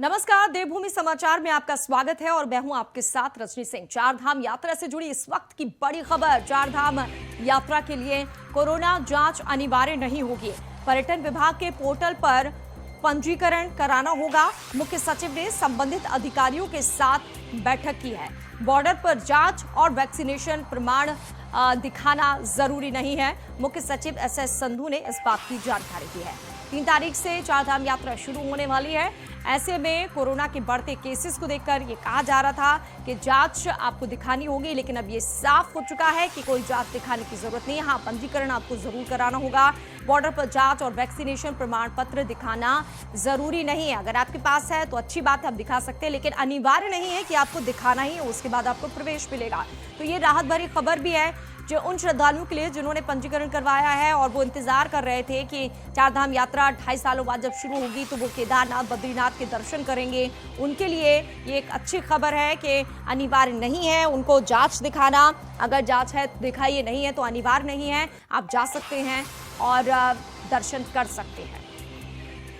नमस्कार, देवभूमि समाचार में आपका स्वागत है और मैं हूं आपके साथ रजनी सिंह। चारधाम यात्रा से जुड़ी इस वक्त की बड़ी खबर। चारधाम यात्रा के लिए कोरोना जांच अनिवार्य नहीं होगी। पर्यटन विभाग के पोर्टल पर पंजीकरण कराना होगा। मुख्य सचिव ने संबंधित अधिकारियों के साथ बैठक की है। बॉर्डर पर जांच और वैक्सीनेशन प्रमाण दिखाना जरूरी नहीं है। मुख्य सचिव एसएस संधू ने इस बात की जानकारी दी है। 3 तारीख से चारधाम यात्रा शुरू होने वाली है। ऐसे में कोरोना के बढ़ते केसेस को देखकर ये कहा जा रहा था कि जांच आपको दिखानी होगी, लेकिन अब ये साफ हो चुका है कि कोई जांच दिखाने की जरूरत नहीं है। हाँ, पंजीकरण आपको जरूर कराना होगा। बॉर्डर पर जांच और वैक्सीनेशन प्रमाण पत्र दिखाना जरूरी नहीं है। अगर आपके पास है तो अच्छी बात है, आप दिखा सकते हैं, लेकिन अनिवार्य नहीं है कि आपको दिखाना ही है, उसके बाद आपको प्रवेश मिलेगा। तो ये राहत भरी खबर भी है जो उन श्रद्धालुओं के लिए जिन्होंने पंजीकरण करवाया है और वो इंतजार कर रहे थे कि चारधाम यात्रा 2.5 सालों बाद जब शुरू होगी तो वो केदारनाथ बद्रीनाथ के दर्शन करेंगे। उनके लिए ये एक अच्छी खबर है कि अनिवार्य नहीं है उनको जांच दिखाना। अगर जांच है दिखाइए, नहीं है तो अनिवार्य नहीं है, आप जा सकते हैं और दर्शन कर सकते हैं।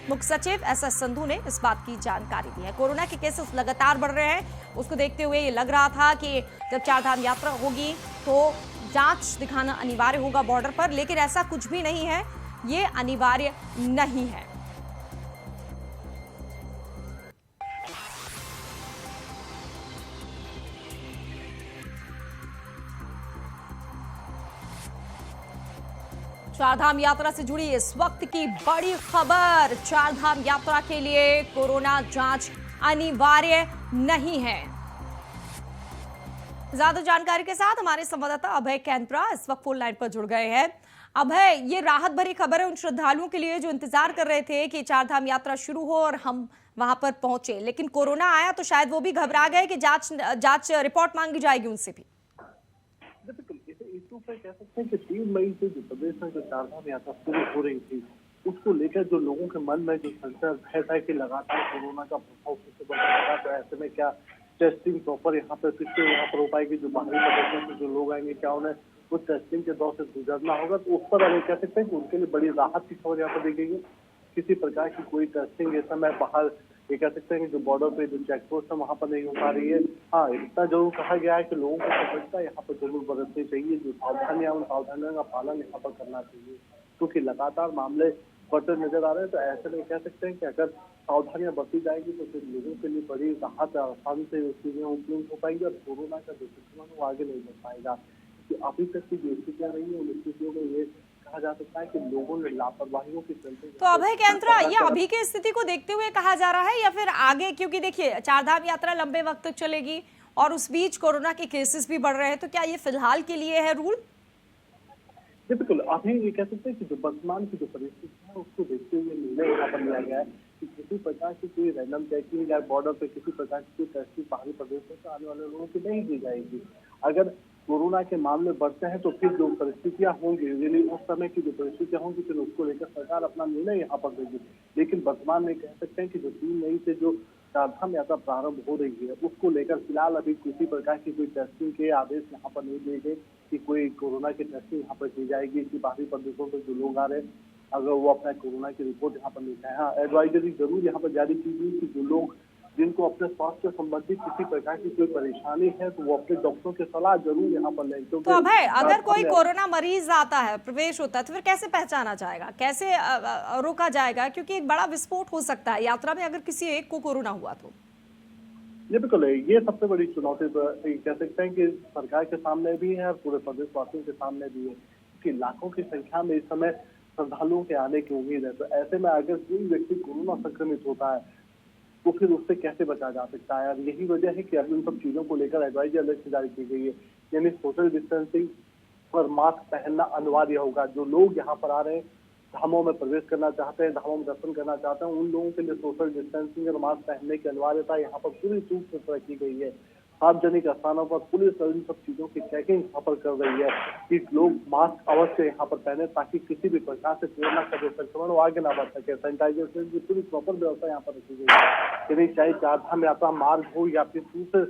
मुख्य सचिव एसएस संधू ने इस बात की जानकारी दी है। कोरोना के केसेस लगातार बढ़ रहे हैं, उसको देखते हुए ये लग रहा था कि जब चारधाम यात्रा होगी तो जांच दिखाना अनिवार्य होगा बॉर्डर पर, लेकिन ऐसा कुछ भी नहीं है, ये अनिवार्य नहीं है। चारधाम यात्रा से जुड़ी इस वक्त की बड़ी खबर। चारधाम यात्रा के लिए कोरोना जांच अनिवार्य नहीं है। ज्यादा जानकारी के साथ हमारे संवाददाता अभय कैंत्रा इस वक्त फोन लाइन पर जुड़ गए हैं। अभय, ये राहत भरी खबर है उन श्रद्धालुओं के लिए जो इंतजार कर रहे थे कि चारधाम यात्रा शुरू हो और हम वहां पर पहुंचे, लेकिन कोरोना आया तो शायद वो भी घबरा गए कि जांच रिपोर्ट मांगी जाएगी उनसे भी। बिल्कुल, इसे इस रूप में कह सकते हैं कि 3 मई से जो प्रदेश में जो चारधाम यात्रा शुरू हो रही थी, उसको लेकर जो लोगों के मन में जो संशय भय था कि लगातार कोरोना का प्रभाव फिर से बढ़ रहा है, तो ऐसे में क्या टेस्टिंग प्रॉपर यहाँ पर हो पाएगी? जो बाहरी प्रदेशों से जो लोग आएंगे, क्या उन्हें उस टेस्टिंग के दौर से गुजरना होगा? तो उस पर अगर कह सकते हैं कि उनके लिए बड़ी राहत की खबर यहाँ पर दी गई है। किसी प्रकार की कोई टेस्टिंग इस समय बाहर ये कह सकते हैं कि जो बॉर्डर पे जो चेक पोस्ट है वहाँ पर नहीं हो पा रही है। हाँ, इतना जरूर कहा गया है कि लोगों को सतर्कता यहाँ पर जरूर बरतनी चाहिए। जो सावधानियां, उन सावधानियों का पालन यहाँ पर करना चाहिए, क्योंकि लगातार मामले बढ़ते नजर आ रहे हैं। तो ऐसे में कह सकते हैं कि अगर सावधानियां बरती जाएगी तो फिर लोगों के लिए बड़ी राहत आसानी से चीजें उपलब्ध हो पाएंगी और कोरोना का जो संक्रमण वो आगे नहीं बढ़ पाएगा। क्योंकि अभी तक की जो स्थितियां रही है उन स्थितियों में ये कहा जा सकता है कि लोगों ने लापरवाहियों के चलते। तो अभय कैंत्रा, ये अभी की स्थिति को देखते हुए कहा जा रहा है या फिर आगे? क्योंकि देखिए, चारधाम यात्रा लंबे वक्त तक चलेगी और उस बीच कोरोना के केसेस भी बढ़ रहे हैं, तो क्या ये फिलहाल के लिए है रूल? बिल्कुल, अभी ये कह सकते हैं कि जो वर्तमान की जो परिस्थिति है उसको देखते हुए निर्णय यहाँ पर लिया गया है कि किसी प्रकार की कोई रैंडम चेकिंग या बॉर्डर पे किसी प्रकार की कोई टेस्टिंग बाहरी प्रदेशों से आने वाले लोगों की नहीं की जाएगी। अगर कोरोना के मामले बढ़ते हैं तो फिर जो परिस्थितियां होंगी, यानी उस समय की जो परिस्थितियां होंगी, फिर उसको लेकर सरकार अपना निर्णय यहाँ पर देगी। लेकिन वर्तमान में कह सकते हैं कि जो 3 मई से जो चारधाम यात्रा प्रारंभ हो रही है उसको लेकर फिलहाल अभी किसी प्रकार की कोई टेस्टिंग के आदेश यहाँ पर नहीं दिए गए कि कोई कोरोना की टेस्टिंग यहाँ पर की जाएगी कि बाहरी प्रदेशों से जो लोग आ रहे हैं अगर वो अपना कोरोना की रिपोर्ट यहाँ पर लेकर आए। हाँ, एडवाइजरी जरूर यहाँ पर जारी की गई कि जो लोग जिनको अपने स्वास्थ्य संबंधित किसी प्रकार की कोई परेशानी है तो वो अपने डॉक्टरों की सलाह जरूर यहाँ पर लें। तो अभय, अगर कोई कोरोना मरीज आता है, प्रवेश होता है, तो फिर कैसे पहचाना जाएगा, कैसे रोका जाएगा? क्योंकि एक बड़ा विस्फोट हो सकता है यात्रा में अगर किसी एक को कोरोना हुआ तो। ये बिल्कुल है, ये सबसे बड़ी चुनौती कह सकते हैं कि सरकार के सामने भी है और पूरे प्रदेशवासियों के सामने भी है, कि लाखों की संख्या में इस समय श्रद्धालुओं के आने की उम्मीद है। तो ऐसे में अगर कोई व्यक्ति कोरोना संक्रमित होता है तो फिर उससे कैसे बचा जा सकता है? और यही वजह है कि अब इन सब चीजों को लेकर एडवाइजरी अलग से जारी की गई है, यानी सोशल डिस्टेंसिंग और मास्क पहनना अनिवार्य होगा। जो लोग यहाँ पर आ रहे हैं, धामों में प्रवेश करना चाहते हैं, धामों में दर्शन करना चाहते हैं, उन लोगों के लिए सोशल डिस्टेंसिंग और मास्क पहनने की अनिवार्यता यहाँ पर पूरी रूप से तय की गई है। सार्वजनिक स्थानों पर पुलिस इन सब चीजों की चेकिंग यहाँ पर कर रही है कि लोग मास्क अवश्य यहाँ पर पहने ताकि किसी भी प्रकार से कोरोना का जो संक्रमण वो आगे ना बढ़ सके। सैनिटाइजेशन की पूरी प्रॉपर व्यवस्था यहाँ पर रखी गई है, यानी चाहे चारधाम यात्रा मार्ग हो या फिर दूसरे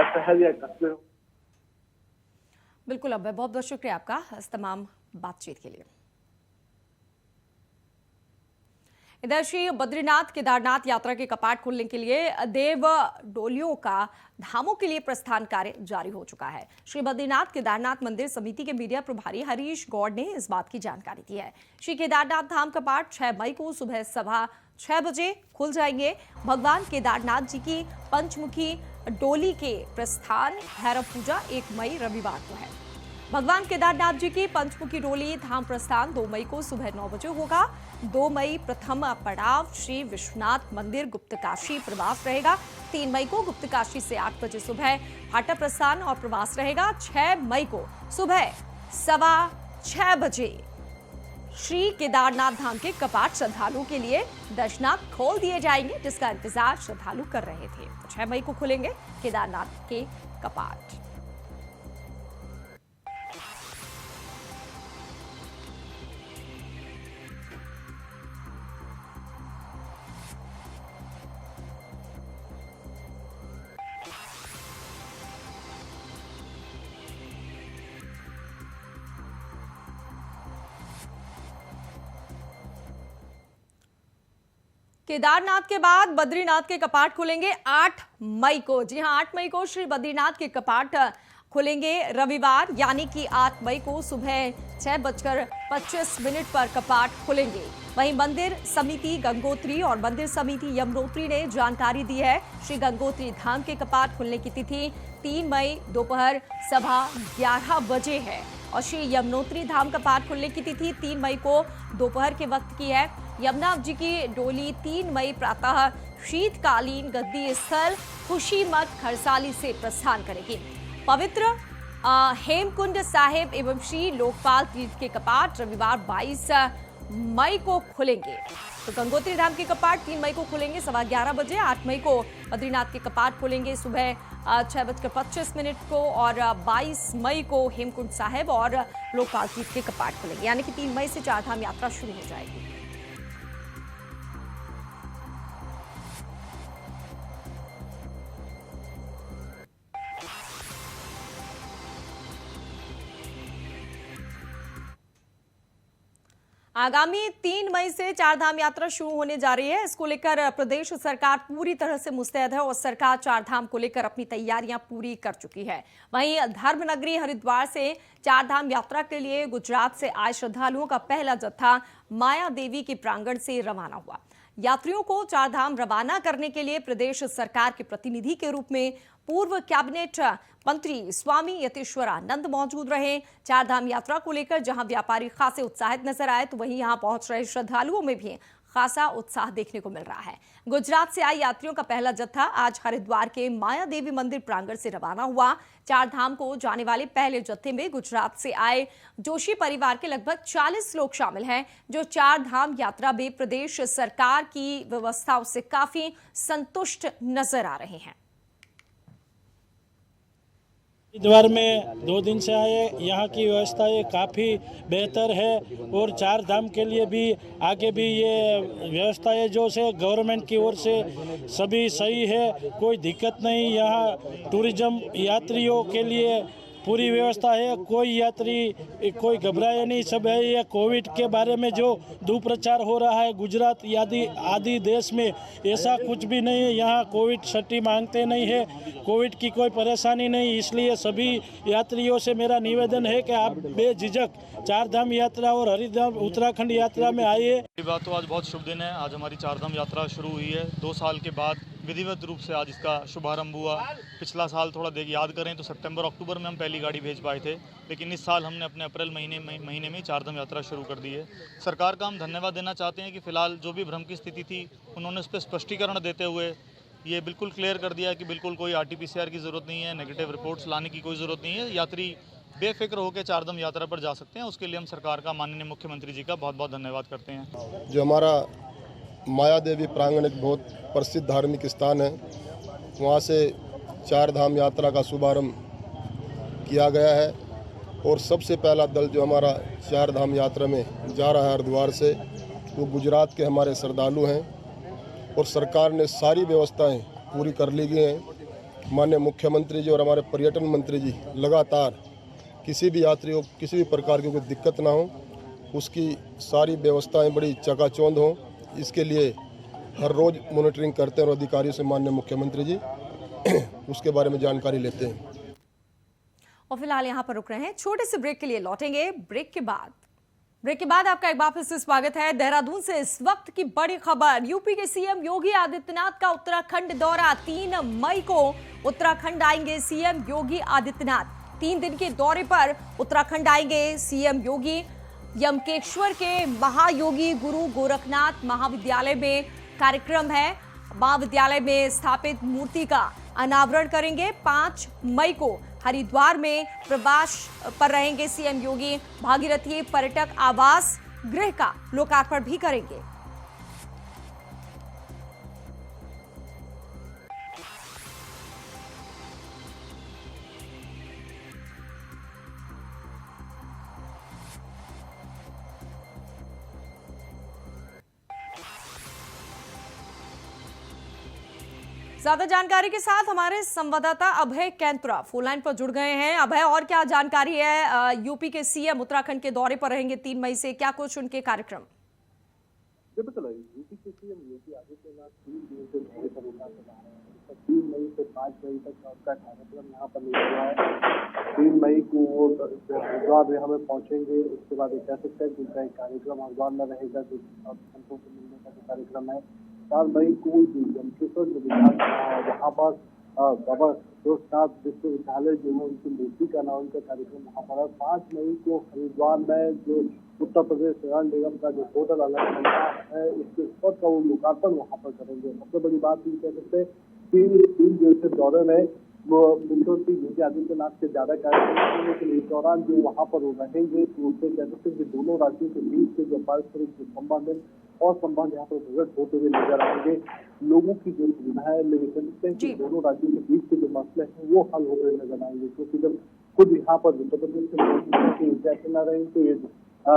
शहर या कस्बे हो। बिल्कुल अभय, बहुत बहुत शुक्रिया आपका इस तमाम बातचीत के लिए। इधर श्री बद्रीनाथ केदारनाथ यात्रा के कपाट खोलने के लिए देव डोलियों का धामों के लिए प्रस्थान कार्य जारी हो चुका है। श्री बद्रीनाथ केदारनाथ मंदिर समिति के मीडिया प्रभारी हरीश गौड़ ने इस बात की जानकारी दी है। श्री केदारनाथ धाम कपाट 6 मई को सुबह 6:15 बजे खुल जाएंगे। भगवान केदारनाथ जी की पंचमुखी डोली के प्रस्थान भैरव पूजा 1 मई रविवार को है। भगवान केदारनाथ जी की पंचमुखी डोली धाम प्रस्थान 2 मई को सुबह 9 बजे होगा। 2 मई प्रथम पड़ाव श्री विश्वनाथ मंदिर गुप्तकाशी प्रवास रहेगा। 3 मई को गुप्तकाशी से 8 बजे सुबह भाटा प्रस्थान और प्रवास रहेगा। 6 मई को सुबह 6:15 बजे श्री केदारनाथ धाम के कपाट श्रद्धालुओं के लिए दर्शनार्थ खोल दिए जाएंगे, जिसका इंतजार श्रद्धालु कर रहे थे। 6 मई को खुलेंगे केदारनाथ के कपाट। केदारनाथ के बाद बद्रीनाथ के कपाट खुलेंगे 8 मई को। जी हां, 8 मई को श्री बद्रीनाथ के कपाट खुलेंगे रविवार, यानी कि 8 मई को सुबह 6:25 पर कपाट खुलेंगे। वहीं मंदिर समिति गंगोत्री और मंदिर समिति यमुनोत्री ने जानकारी दी है। श्री गंगोत्री धाम के कपाट खुलने की तिथि 3 मई दोपहर 11:15 बजे है और श्री यमुनोत्री धाम कपाट खुलने की तिथि 3 मई को दोपहर के वक्त की है। यमुना जी की डोली 3 मई प्रातः शीतकालीन गद्दी स्थल खुशी मठ खरसाली से प्रस्थान करेगी। पवित्र हेमकुंड साहिब एवं श्री लोकपाल तीर्थ के कपाट रविवार 22 मई को खुलेंगे। तो गंगोत्री धाम के कपाट 3 मई को खुलेंगे 11:15 बजे। 8 मई को बद्रीनाथ के कपाट खुलेंगे सुबह 6:25 को और 22 मई को हेमकुंड साहिब और लोकपाल तीर्थ के कपाट खुलेंगे, यानी कि 3 मई से चारधाम यात्रा शुरू हो जाएगी। आगामी 3 मई से चारधाम यात्रा शुरू होने जा रही है। इसको लेकर प्रदेश सरकार पूरी तरह से मुस्तैद है और सरकार चारधाम को लेकर अपनी तैयारियां पूरी कर चुकी है। वहीं धर्मनगरी हरिद्वार से चारधाम यात्रा के लिए गुजरात से आए श्रद्धालुओं का पहला जत्था माया देवी के प्रांगण से रवाना हुआ। यात्रियों को चारधाम रवाना करने के लिए प्रदेश सरकार के प्रतिनिधि के रूप में पूर्व कैबिनेट मंत्री स्वामी यतीश्वरानंद मौजूद रहे। चारधाम यात्रा को लेकर जहां व्यापारी खासे उत्साहित नजर आए, तो वहीं यहां पहुंच रहे श्रद्धालुओं में भी खासा उत्साह देखने को मिल रहा है। गुजरात से आए यात्रियों का पहला जत्था आज हरिद्वार के माया देवी मंदिर प्रांगण से रवाना हुआ। चारधाम को जाने वाले पहले जत्थे में गुजरात से आए जोशी परिवार के लगभग 40 लोग शामिल हैं, जो चारधाम यात्रा में प्रदेश सरकार की व्यवस्थाओं से काफी संतुष्ट नजर आ रहे हैं। हरिद्वार में 2 दिन से आए, यहाँ की व्यवस्थाएं काफ़ी बेहतर है और चार धाम के लिए भी आगे भी ये व्यवस्थाएं जो से गवर्नमेंट की ओर से सभी सही है, कोई दिक्कत नहीं। यहाँ टूरिज्म यात्रियों के लिए पूरी व्यवस्था है, कोई यात्री कोई घबराए नहीं। सब है ये कोविड के बारे में जो दुष्प्रचार हो रहा है गुजरात आदि देश में, ऐसा कुछ भी नहीं है। यहाँ कोविड छुट्टी मांगते नहीं है, कोविड की कोई परेशानी नहीं। इसलिए सभी यात्रियों से मेरा निवेदन है कि आप बेझिझक चारधाम यात्रा और हरिद्वार उत्तराखंड यात्रा में आइए। बात तो आज बहुत शुभ दिन है। आज हमारी चारधाम यात्रा शुरू हुई है। 2 साल के बाद विधिवत रूप से आज इसका शुभारंभ हुआ। पिछला साल थोड़ा याद करें तो सितंबर अक्टूबर में हम पहली गाड़ी भेज पाए थे, लेकिन इस साल हमने अपने अप्रैल महीने में चारधाम यात्रा शुरू कर दी है। सरकार का हम धन्यवाद देना चाहते हैं कि फिलहाल जो भी भ्रम की स्थिति थी उन्होंने उस पर स्पष्टीकरण देते हुए ये बिल्कुल क्लियर कर दिया कि बिल्कुल कोई RT-PCR की ज़रूरत नहीं है, नेगेटिव रिपोर्ट्स लाने की कोई ज़रूरत नहीं है। यात्री बेफिक्र होकर चारधाम यात्रा पर जा सकते हैं। उसके लिए हम सरकार का माननीय मुख्यमंत्री जी का बहुत बहुत धन्यवाद करते हैं। जो हमारा माया देवी प्रांगण एक बहुत प्रसिद्ध धार्मिक स्थान है, वहाँ से चारधाम यात्रा का शुभारंभ किया गया है और सबसे पहला दल जो हमारा चारधाम यात्रा में जा रहा है हरिद्वार से, वो गुजरात के हमारे श्रद्धालु हैं और सरकार ने सारी व्यवस्थाएं पूरी कर ली गई हैं। माननीय मुख्यमंत्री जी और हमारे पर्यटन मंत्री जी लगातार किसी भी यात्री को किसी भी प्रकार की कोई दिक्कत ना हो, उसकी सारी व्यवस्थाएं बड़ी चकाचौंध हों। इसके लिए हर रोज़ मॉनिटरिंग करते हैं और अधिकारियों से माननीय मुख्यमंत्री जी उसके बारे में जानकारी लेते हैं। और फिलहाल यहाँ पर रुक रहे हैं, छोटे से ब्रेक के लिए लौटेंगे। ब्रेक के बाद आपका एक बार फिर से स्वागत है। देहरादून से इस वक्त की बड़ी खबर, यूपी के सीएम योगी आदित्यनाथ का उत्तराखंड दौरा। 3 मई को उत्तराखंड आएंगे सीएम योगी आदित्यनाथ। 3 दिन के दौरे पर उत्तराखंड आएंगे सीएम योगी। यमकेश्वर के महायोगी गुरु गोरखनाथ महाविद्यालय में कार्यक्रम है। महाविद्यालय में स्थापित मूर्ति का अनावरण करेंगे। 5 मई को हरिद्वार में प्रवास पर रहेंगे सीएम योगी। भागीरथी पर्यटक आवास गृह का लोकार्पण भी करेंगे। ज्यादा जानकारी के साथ हमारे संवाददाता अभय कैंतुरा फोन लाइन पर जुड़ गए हैं। अभय, और क्या जानकारी है? यूपी के सीएम उत्तराखंड के दौरे पर रहेंगे 3 मई से, क्या कुछ उनके कार्यक्रम? बिल्कुल, यूपी के सीएम योगी आदित्यनाथ 3 दिन से दौरे पर उतरा है। 3 मई से 5 मई तक उनका कार्यक्रम यहाँ पर लिया गया है। 3 मई को वो हरिद्वार में हमें पहुंचेंगे। उसके बाद कह सकते हैं कि उनका एक कार्यक्रम हरिद्वार में रहेगा जो संतों से मिलने का जो कार्यक्रम है। 4 मई को यमकेश्वर जो विभाग वहाँ पर बाबा गोरखनाथ विश्वविद्यालय जो है उनकी मूर्ति का नाम का कार्यक्रम वहाँ पर है। 5 मई को हरिद्वार में जो उत्तर प्रदेश शहर निगम का जो होटल अलग बनता है उसके स्पॉट का वो लोकार्पण वहाँ पर करेंगे। सबसे बड़ी बात ये कह सकते हैं 3 दिवसीय दौरे में वो मुख्यमंत्री योगी आदित्यनाथ के ज्यादा कार्यक्रम लेकिन इस दौरान जो वहाँ पर रहेंगे तो उससे कह सकते हैं कि दोनों राज्यों के बीच से जो पारस्परिक जो संबंध है और संबंध यहाँ पर प्रकट होते हुए नजर आएंगे। लोगों की जो सुविधाएं लेकिन कि दोनों राज्यों के बीच के जो मसले हैं वो हल होते हुए नजर आएंगे, क्योंकि जब खुद यहाँ पर उत्तर प्रदेश के इंटरेक्शन न रहेंगे तो ये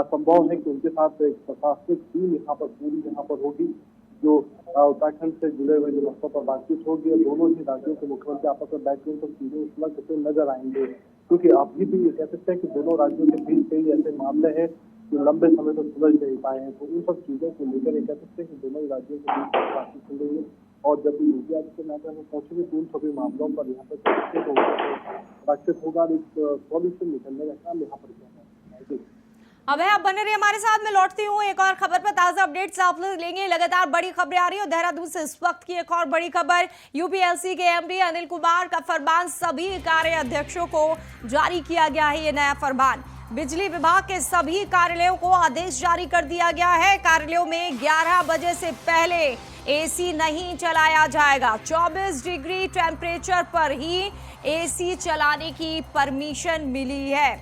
संभव है कि उनके साथ एक प्रशासनिक टीम यहाँ पर पूरी यहाँ पर होगी जो उत्तराखंड से जुड़े हुए जो मसलों पर बातचीत होगी और दोनों ही राज्यों के मुख्यमंत्री आपस में बैठकर तो चीजें उपलब्ध होते नजर आएंगे। क्योंकि अभी भी ये कह सकते हैं कि दोनों राज्यों के बीच कई ऐसे मामले हैं जो लंबे समय तक सुलझ नहीं पाए हैं, तो उन सब चीजों को लेकर ये कह सकते हैं कि दोनों ही राज्यों के बीच बातचीत चल रही है। और जब भी योगी आदित्यनाथ में पहुंचेंगे तो उन सभी मामलों पर यहाँ पर बातचीत होगा और एक सॉल्यूशन निकलने का काम यहाँ पर किया जाएगा। अब आप बने रहिए हमारे साथ, मैं लौटती हूँ एक और खबर पर ताजा अपडेट्स आप लोग लेंगे। लगातार बड़ी खबरें आ रही है और देहरादून से इस वक्त की एक और बड़ी खबर, यूपीएससी के एमडी अनिल कुमार का फरमान सभी कार्य अध्यक्षों को जारी किया गया है। ये नया फरमान बिजली विभाग के सभी कार्यालयों को आदेश जारी कर दिया गया है। कार्यालयों में 11 बजे से पहले एसी नहीं चलाया जाएगा। 24 डिग्री टेम्परेचर पर ही एसी चलाने की परमिशन मिली है।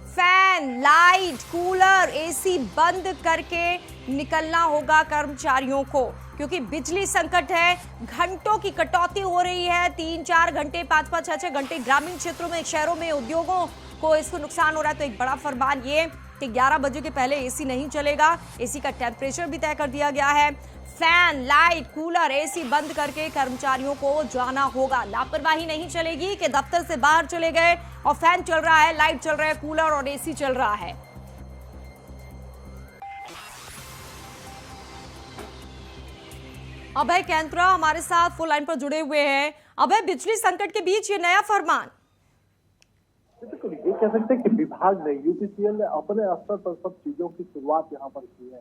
फैन, लाइट, कूलर, एसी बंद करके निकलना होगा कर्मचारियों को, क्योंकि बिजली संकट है। घंटों की कटौती हो रही है, 3-4 घंटे, 5-5, 6-6 घंटे ग्रामीण क्षेत्रों में, शहरों में, उद्योगों को इसको नुकसान हो रहा है। तो एक बड़ा फरमान ये कि 11 बजे के पहले एसी नहीं चलेगा। एसी का टेम्परेचर भी तय कर दिया गया है। फैन, लाइट, कूलर, एसी बंद करके कर्मचारियों को जाना होगा। लापरवाही नहीं चलेगी कि दफ्तर से बाहर चले गए और फैन चल रहा है, लाइट चल रहा है, कूलर और एसी चल रहा है। अभय कैंतुरा हमारे साथ फोन लाइन पर जुड़े हुए हैं। अभय, बिजली संकट के बीच ये नया फरमान, बिल्कुल ये कह सकते हैं कि विभाग ने यूपीसीएल ने अपने स्तर पर सब चीजों की शुरुआत यहाँ पर की है।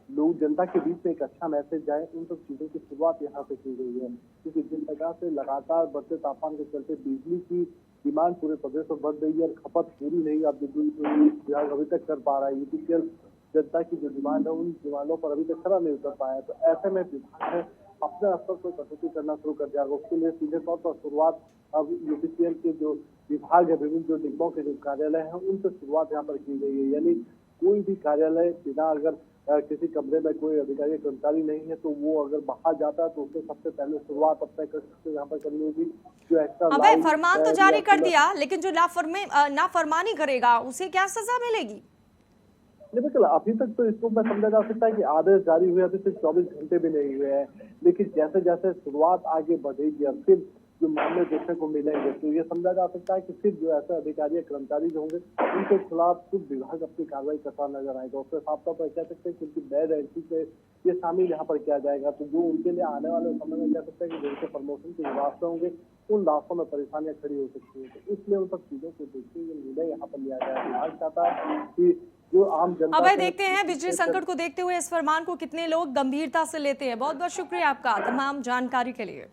लोग जनता के बीच में एक अच्छा मैसेज जाए, उन सब चीजों की शुरुआत यहाँ से की गई है। क्योंकि जिस प्रकार से लगातार बढ़ते तापमान के चलते बिजली की डिमांड पूरे प्रदेश में बढ़ रही है और खपत पूरी नहीं अब विभाग अभी तक कर पा रहा है। यूपीसीएल जनता की जो डिमांड है उन डिमांडों पर अभी तक खरा नहीं उतर पाया। तो ऐसे में विभाग है अपने स्तर पर कटौती करना शुरू कर दिया। उसके लिए सीधे तौर पर शुरुआत अब यूपीसीएल के जो विभाग है, विभिन्न जो निगमों के जो कार्यालय हैं उनसे शुरुआत यहाँ पर की गई है। यानी कोई भी कार्यालय बिना अगर किसी कमरे में कोई अधिकारी कर्मचारी नहीं है तो वो अगर बाहर जाता है तो उससे सबसे पहले शुरुआत अपने से यहाँ पर करनी होगी। जो एक्स्ट्रा अबे फरमान तो जारी कर दिया, लेकिन जो नाफरमानी करेगा उसे क्या सजा मिलेगी? बिल्कुल, अभी तक तो इसको मैं समझा जा सकता है कि आदेश जारी हुए अभी तक 24 घंटे भी नहीं हुए हैं, लेकिन जैसे जैसे शुरुआत आगे बढ़ेगी और फिर जो मामले देखने को मिलेंगे। तो ये समझा जा सकता है कि सिर्फ जो ऐसे अधिकारी या कर्मचारी जो होंगे उनके खिलाफ खुद विभाग अपनी कार्रवाई करता नजर आएगा। उसके साथ साथ कह सकते हैं कि उनकी बैड एंट्री से ये शामिल यहाँ पर किया जाएगा। तो जो उनके लिए आने वाले समय में कह सकते हैं कि जिनके प्रमोशन के रास्ते होंगे उन रास्तों में परेशानियां खड़ी हो सकती है। तो इसलिए उन सब चीजों को देखते हुए निर्णय यहाँ पर लिया गया। विभाग चाहता है कि जो आम जनता अब देखते हैं बिजली संकट को देखते हुए इस फरमान को कितने लोग गंभीरता से लेते हैं। बहुत बहुत शुक्रिया आपका तमाम जानकारी के लिए।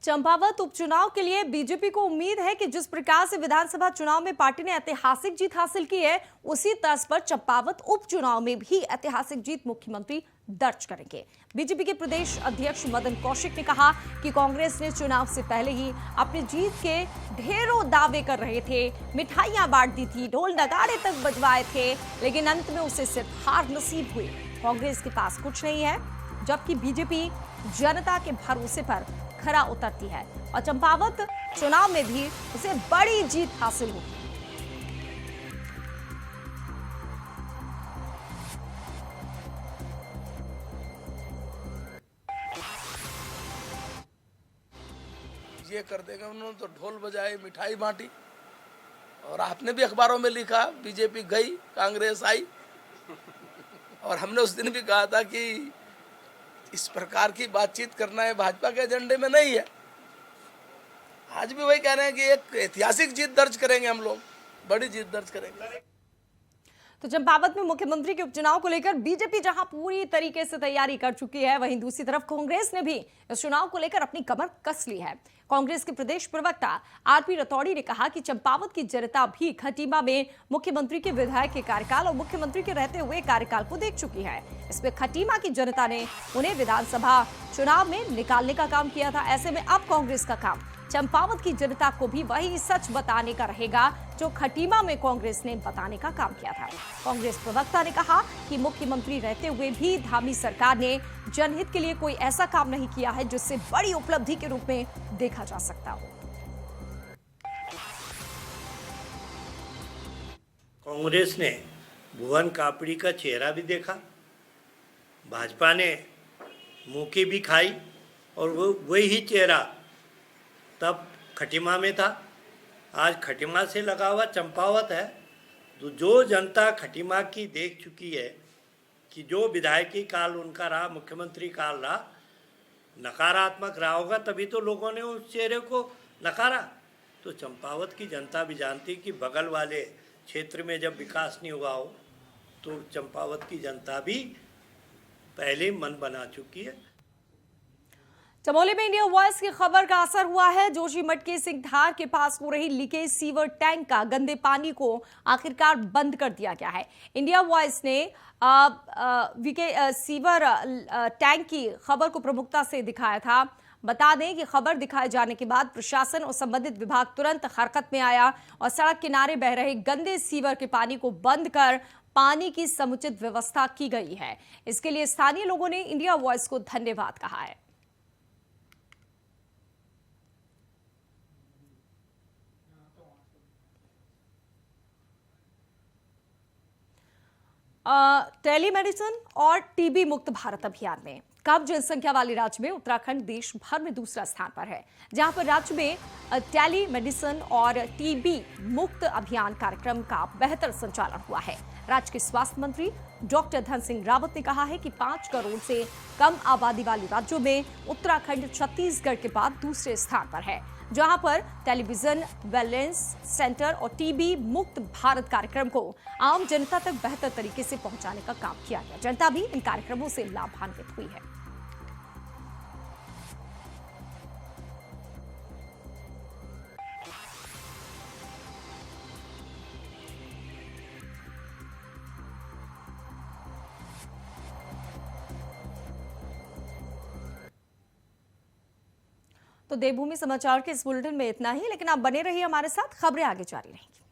चंपावत उपचुनाव के लिए बीजेपी को उम्मीद है कि जिस प्रकार से विधानसभा चुनाव में पार्टी ने ऐतिहासिक जीत हासिल की है, उसी तर्ज पर चंपावत उपचुनाव में भी ऐतिहासिक जीत मुख्यमंत्री दर्ज करेंगे। बीजेपी के प्रदेश अध्यक्ष मदन कौशिक ने कहा कि कांग्रेस ने चुनाव से पहले ही अपनी जीत के ढेरों दावे कर रहे थे, मिठाइयां बांट दी थी, ढोल नगाड़े तक बजवाए थे, लेकिन अंत में उसे सिर्फ हार नसीब हुई। कांग्रेस के पास कुछ नहीं है, जबकि बीजेपी जनता के भरोसे पर खरा उतरती है और चंपावत चुनाव में भी उसे बड़ी जीत हासिल होगी। ये कर देगा, उन्होंने तो ढोल बजाए, मिठाई बांटी, और आपने भी अखबारों में लिखा बीजेपी गई, कांग्रेस आई। और हमने उस दिन भी कहा था कि इस प्रकार की बातचीत करना है भाजपा के एजेंडे में नहीं है। आज भी वही कह रहे हैं कि एक ऐतिहासिक जीत दर्ज करेंगे, हम लोग बड़ी जीत दर्ज करेंगे। तो चंपावत में मुख्यमंत्री के उपचुनाव को लेकर बीजेपी जहां पूरी तरीके से तैयारी कर चुकी है, वहीं दूसरी तरफ कांग्रेस ने भी इस चुनाव को लेकर अपनी कमर कस ली है। कांग्रेस के प्रदेश प्रवक्ता आरपी रतौड़ी ने कहा कि चंपावत की जनता भी खटीमा में मुख्यमंत्री के विधायक के कार्यकाल और मुख्यमंत्री के रहते हुए कार्यकाल को देख चुकी है। इसमें खटीमा की जनता ने उन्हें विधानसभा चुनाव में निकालने का काम किया था। ऐसे में अब कांग्रेस का काम चंपावत की जनता को भी वही सच बताने का रहेगा जो खटीमा में कांग्रेस ने बताने का काम किया था। कांग्रेस प्रवक्ता ने कहा कि मुख्यमंत्री रहते हुए भी धामी सरकार ने जनहित के लिए कोई ऐसा काम नहीं किया है जिससे बड़ी उपलब्धि के रूप में देखा जा सकता हो। कांग्रेस ने भुवन कापड़ी का चेहरा भी देखा, भाजपा ने मुंह की भी खाई, और वो वही चेहरा तब खटीमा में था। आज खटीमा से लगा हुआ चंपावत है। तो जो जनता खटीमा की देख चुकी है कि जो विधायकी काल उनका रहा, मुख्यमंत्री काल रहा, नकारात्मक रहा होगा, तभी तो लोगों ने उस चेहरे को नकारा। तो चंपावत की जनता भी जानती कि बगल वाले क्षेत्र में जब विकास नहीं हुआ हो तो चंपावत की जनता भी पहले मन बना चुकी है। चमोली में इंडिया वॉइस की खबर का असर हुआ है। जोशीमठ के सिंघधार के पास हो रही लीकेज सीवर टैंक का गंदे पानी को आखिरकार बंद कर दिया गया है। इंडिया वॉइस ने सीवर टैंक की खबर को प्रमुखता से दिखाया था। बता दें कि खबर दिखाए जाने के बाद प्रशासन और संबंधित विभाग तुरंत हरकत में आया और सड़क किनारे बह रहे गंदे सीवर के पानी को बंद कर पानी की समुचित व्यवस्था की गई है। इसके लिए स्थानीय लोगों ने इंडिया वॉइस को धन्यवाद कहा है। टेलीमेडिसिन और टीबी मुक्त भारत अभियान में कम जनसंख्या वाले राज्य में उत्तराखंड देश भर में दूसरा स्थान पर है, जहां पर राज्य में टेलीमेडिसिन और टीबी मुक्त अभियान कार्यक्रम का बेहतर संचालन हुआ है। राज्य के स्वास्थ्य मंत्री डॉक्टर धन सिंह रावत ने कहा है कि 5 करोड़ से कम आबादी वाले राज्यों में उत्तराखंड छत्तीसगढ़ के बाद दूसरे स्थान पर है, जहां पर टेलीविजन वेलनेस सेंटर और टीबी मुक्त भारत कार्यक्रम को आम जनता तक बेहतर तरीके से पहुंचाने का काम किया गया। जनता भी इन कार्यक्रमों से लाभान्वित हुई है। तो देवभूमि समाचार के इस बुलेटिन में इतना ही, लेकिन आप बने रहिए हमारे साथ, खबरें आगे जारी रहेंगी।